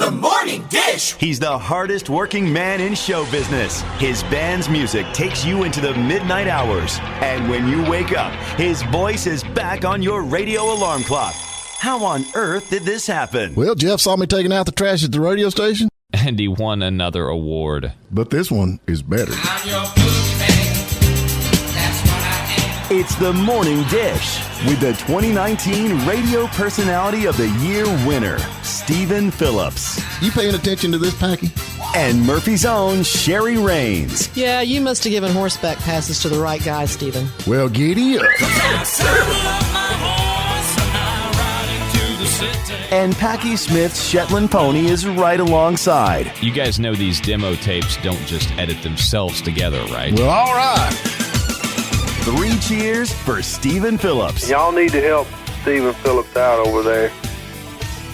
The Morning Dish. He's the hardest working man in show business. His band's music takes you into the midnight hours. And when you wake up, his voice is back on your radio alarm clock. How on earth did this happen? Well, Jeff saw me taking out the trash at the radio station. And he won another award. But this one is better. I'm your boogeyman. That's what I am. It's The Morning Dish with the 2019 Radio Personality of the Year winner, Stephen Phillips. You paying attention to this, Packy? And Murphy's own Sherry Raines. Yeah, you must have given horseback passes to the right guy, Stephen. Well, giddy up. And Packy Smith's Shetland pony is right alongside. You guys know these demo tapes don't just edit themselves together, right? Well, all right. 3 cheers for Stephen Phillips. Y'all need to help Stephen Phillips out over there.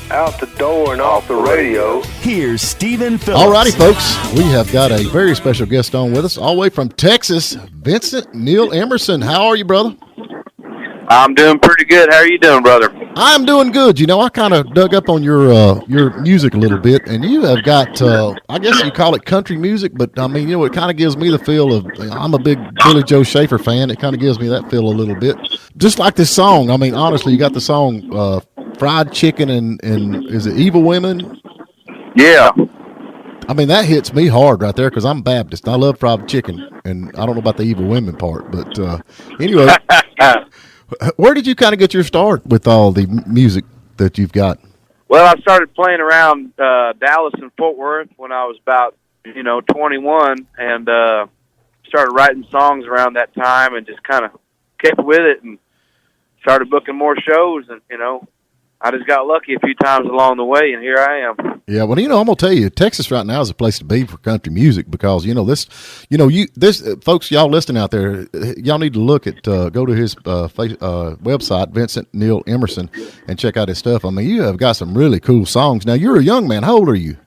Out the door and off the radio. Here's Stephen Phillips. All righty, folks. We have got a very special guest on with us, all the way from Texas, Vincent Neil Emerson. How are you, brother? I'm doing pretty good. How are you doing, brother? I'm doing good. You know, I kind of dug up on your music a little bit, and you have got, I guess you call it country music, but, I mean, you know, it kind of gives me the feel of, I'm a big Billy Joe Schaefer fan. It kind of gives me that feel a little bit. Just like this song. I mean, honestly, you got the song Fried Chicken and is it Evil Women? Yeah. I mean, that hits me hard right there because I'm Baptist. I love fried chicken, and I don't know about the Evil Women part, but anyway. Where did you kind of get your start with all the music that you've got? Well, I started playing around Dallas and Fort Worth when I was about, 21, and started writing songs around that time and just kind of kept with it and started booking more shows. And, I just got lucky a few times along the way, and here I am. Yeah, well, I'm going to tell you, Texas right now is a place to be for country music because, this, folks, y'all listening out there, y'all need to look at, go to his website, Vincent Neil Emerson, and check out his stuff. I mean, you have got some really cool songs. Now, you're a young man. How old are you?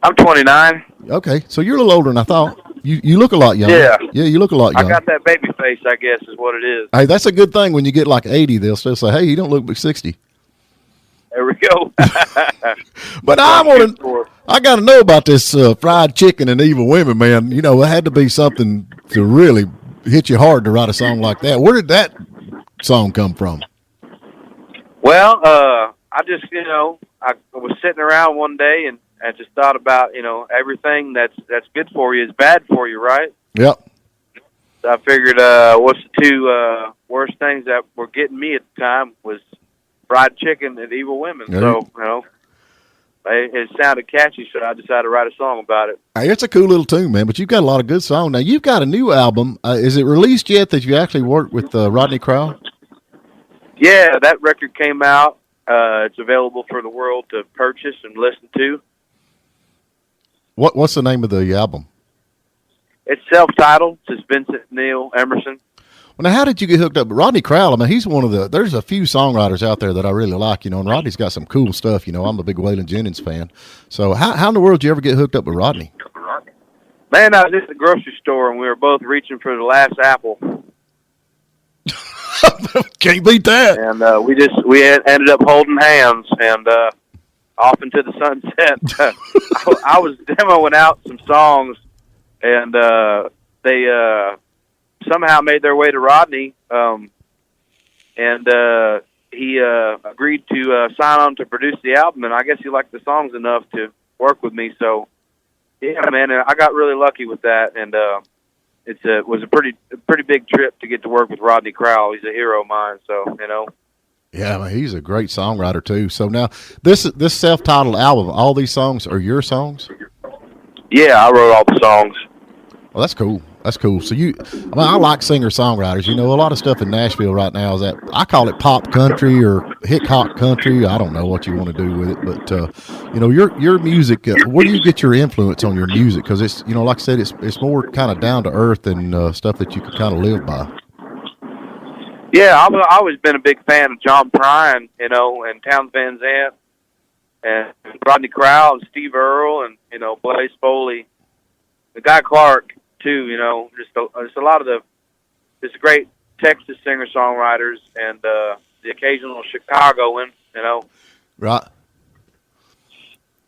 I'm 29. Okay, so you're a little older than I thought. You look a lot younger. Yeah. Yeah, you look a lot younger. I got that baby face, I guess, is what it is. Hey, that's a good thing. When you get like 80, they'll still say, hey, you don't look like 60. There we go. But I got to know about this fried chicken and Evil Women, man. It had to be something to really hit you hard to write a song like that. Where did that song come from? Well, I just, I was sitting around one day and I just thought about, everything that's good for you is bad for you, right? Yep. So I figured what's the two worst things that were getting me at the time was fried chicken and Evil Women. Yeah. So, it sounded catchy, so I decided to write a song about it. Hey, it's a cool little tune, man, but you've got a lot of good songs. Now, you've got a new album. Is it released yet that you actually worked with Rodney Crowell? Yeah, that record came out. It's available for the world to purchase and listen to. What's the name of the album? It's self-titled. It's Vincent Neil Emerson. Well, now, how did you get hooked up with Rodney Crowell? I mean, he's one of there's a few songwriters out there that I really like, and Rodney's got some cool stuff. I'm a big Waylon Jennings fan. So how in the world did you ever get hooked up with Rodney? Man, I was at the grocery store, and we were both reaching for the last apple. Can't beat that. And we ended up holding hands and off into the sunset. I was demoing out some songs, and they somehow made their way to Rodney, and he agreed to sign on to produce the album, and I guess he liked the songs enough to work with me. So, yeah, man, I got really lucky with that, and it was a pretty big trip to get to work with Rodney Crowell. He's a hero of mine, so, Yeah, I mean, he's a great songwriter, too. So now, this self-titled album, all these songs are your songs? Yeah, I wrote all the songs. Well, that's cool. That's cool. So I like singer-songwriters. A lot of stuff in Nashville right now is that I call it pop country or hip-hop country. I don't know what you want to do with it, but your music. Where do you get your influence on your music? Because it's like I said, it's more kind of down to earth and stuff that you can kind of live by. Yeah, I've always been a big fan of John Prine, and Townes Van Zandt, and Rodney Crowell, and Steve Earle, and Blaze Foley, the Guy Clark too. Just a lot of the great Texas singer-songwriters and the occasional Chicagoan. Right.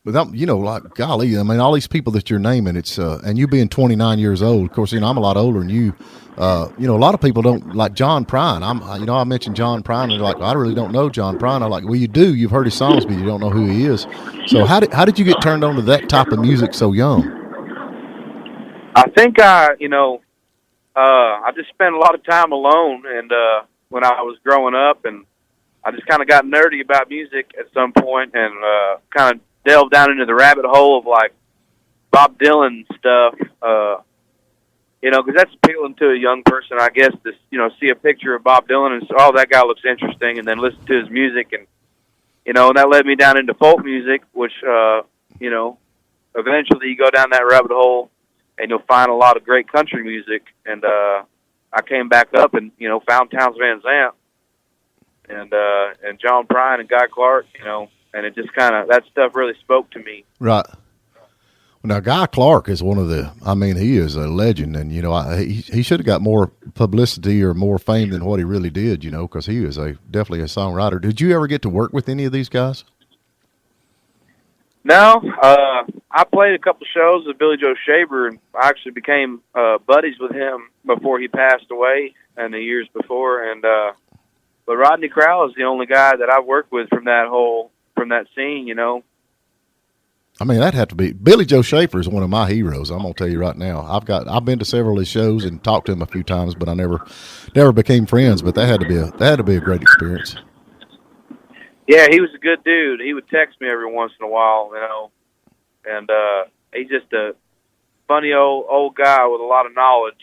But like golly, I mean, all these people that you're naming, it's and you being 29 years old. Of course, I'm a lot older than you. A lot of people don't like John Prine. I mentioned John Prine, and they're like, I really don't know John Prine. I'm like, well, you do. You've heard his songs, but you don't know who he is. So how did you get turned on to that type of music so young? I think I just spent a lot of time alone, and when I was growing up, and I just kind of got nerdy about music at some point, and kind of delved down into the rabbit hole of like Bob Dylan stuff, because that's appealing to a young person, I guess, to see a picture of Bob Dylan and say, oh, that guy looks interesting, and then listen to his music, and and that led me down into folk music, which eventually you go down that rabbit hole, and you'll find a lot of great country music, and I came back up and found Townes Van Zandt and John Prine and Guy Clark, and it just kind of, that stuff really spoke to me. Right. Well, now Guy Clark is he is a legend, and he should have got more publicity or more fame than what he really did, because he is definitely a songwriter. Did you ever get to work with any of these guys? No, I played a couple shows with Billy Joe Shaver, and I actually became buddies with him before he passed away, and the years before. And but Rodney Crowell is the only guy that I've worked with from that scene. I mean, that'd have to be Billy Joe Shaver is one of my heroes. I'm gonna tell you right now. I've been to several of his shows and talked to him a few times, but I never became friends. But that had to be a great experience. Yeah, he was a good dude. He would text me every once in a while, and he's just a funny old guy with a lot of knowledge,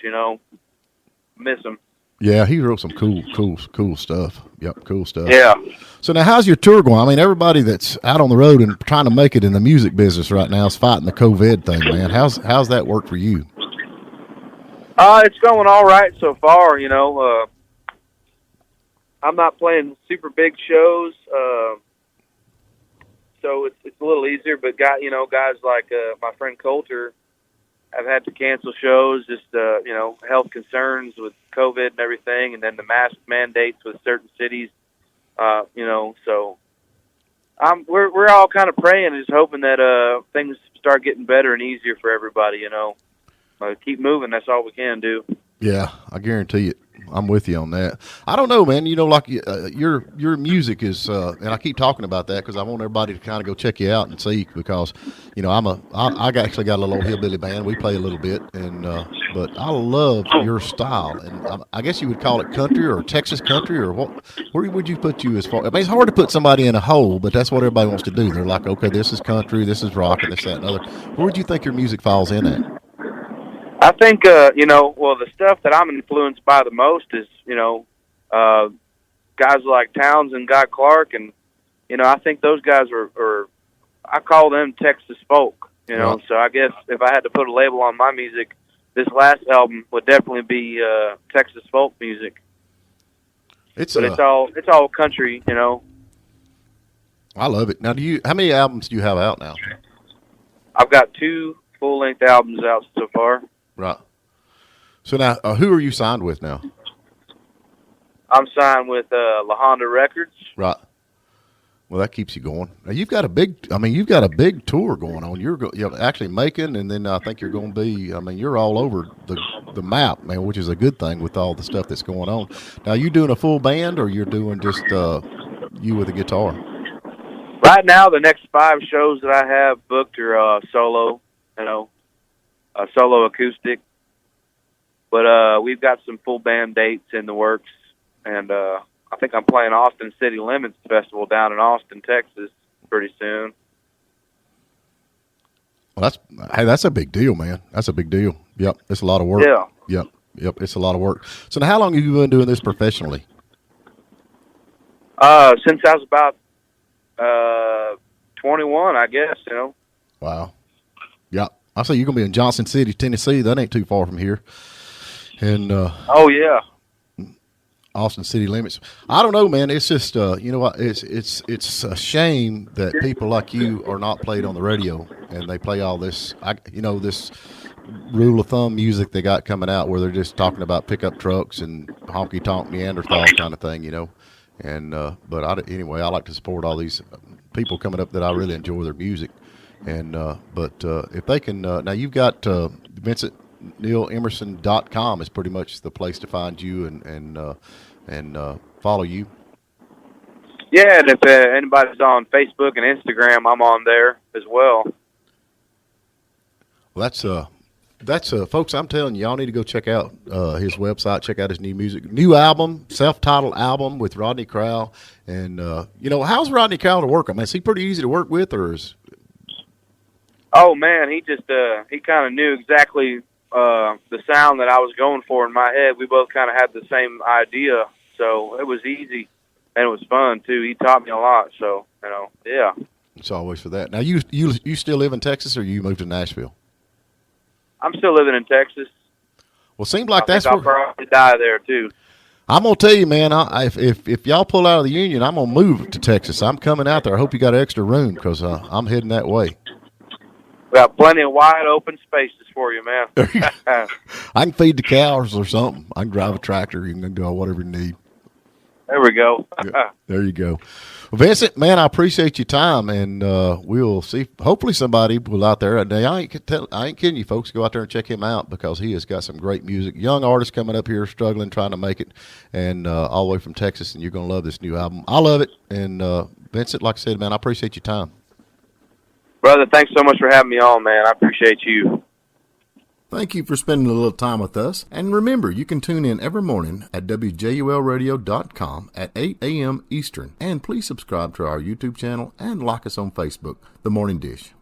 Miss him. Yeah, he wrote some cool stuff. Yep, cool stuff. Yeah. So now how's your tour going? I mean, everybody that's out on the road and trying to make it in the music business right now is fighting the COVID thing, man. How's that work for you? It's going all right so far, I'm not playing super big shows, so it's a little easier. But guys like my friend Colter have had to cancel shows, just health concerns with COVID and everything, and then the mask mandates with certain cities. So we're all kind of praying, just hoping that things start getting better and easier for everybody. Keep moving. That's all we can do. Yeah, I guarantee it. I'm with you on that. I don't know, man. Like your music is, and I keep talking about that because I want everybody to kind of go check you out and see, because, I actually got a little old hillbilly band. We play a little bit, and but I love your style, and I guess you would call it country or Texas country, or what? Where would you put you as far? I mean, it's hard to put somebody in a hole, but that's what everybody wants to do. They're like, okay, this is country, this is rock, and this, that, and other. Where would you think your music falls in at? I think, the stuff that I'm influenced by the most is, guys like Townes and Guy Clark, and, I think those guys are I call them Texas folk, Right. So I guess if I had to put a label on my music, this last album would definitely be Texas folk music. It's all country, I love it. Now, how many albums do you have out now? I've got 2 full-length albums out so far. Right. So now, who are you signed with now? I'm signed with La Honda Records. Right. Well, that keeps you going. Now, you've got a big tour going on. You're actually making, and then I think you're going to be. I mean, you're all over the map, man, which is a good thing with all the stuff that's going on. Now, you doing a full band, or you're doing just you with a guitar? Right now, the next 5 shows that I have booked are solo. Solo acoustic, but we've got some full band dates in the works, and I think I'm playing Austin City Limits Festival down in Austin, Texas, pretty soon. Well, that's a big deal, man. That's a big deal. Yep, it's a lot of work. Yeah. Yep, it's a lot of work. So now, how long have you been doing this professionally? Since I was about 21, I guess. Wow. Yep. I say you're gonna be in Johnson City, Tennessee. That ain't too far from here. And oh yeah, Austin City Limits. I don't know, man. It's just what? It's a shame that people like you are not played on the radio, and they play all this. This rule of thumb music they got coming out where they're just talking about pickup trucks and honky-tonk Neanderthal kind of thing, And but anyway, I like to support all these people coming up that I really enjoy their music. And but if they can, now you've got VincentNeilEmerson.com is pretty much the place to find you and follow you. Yeah, and if anybody's on Facebook and Instagram, I'm on there as well. Well, that's folks. I'm telling you, y'all need to go check out his website. Check out his new album, self-titled album with Rodney Crowell. And how's Rodney Crowell to work? I mean, is he pretty easy to work with, or is? Oh man, he just he kind of knew exactly the sound that I was going for in my head. We both kind of had the same idea, so it was easy and it was fun too. He taught me a lot, so yeah. It's always for that. Now you still live in Texas, or you moved to Nashville? I'm still living in Texas. Well, seems like that's I'll probably die there too. I'm gonna tell you, man. If y'all pull out of the union, I'm gonna move to Texas. I'm coming out there. I hope you got extra room because I'm heading that way. We got plenty of wide open spaces for you, man. I can feed the cows or something. I can drive a tractor. You can do whatever you need. There we go. There you go. Well, Vincent, man, I appreciate your time, and we'll see. Hopefully somebody will out there. I ain't kidding you, folks. Go out there and check him out because he has got some great music. Young artists coming up here struggling, trying to make it, and all the way from Texas, and you're going to love this new album. I love it, and Vincent, like I said, man, I appreciate your time. Brother, thanks so much for having me on, man. I appreciate you. Thank you for spending a little time with us. And remember, you can tune in every morning at WJULradio.com at 8 a.m. Eastern. And please subscribe to our YouTube channel and like us on Facebook, The Morning Dish.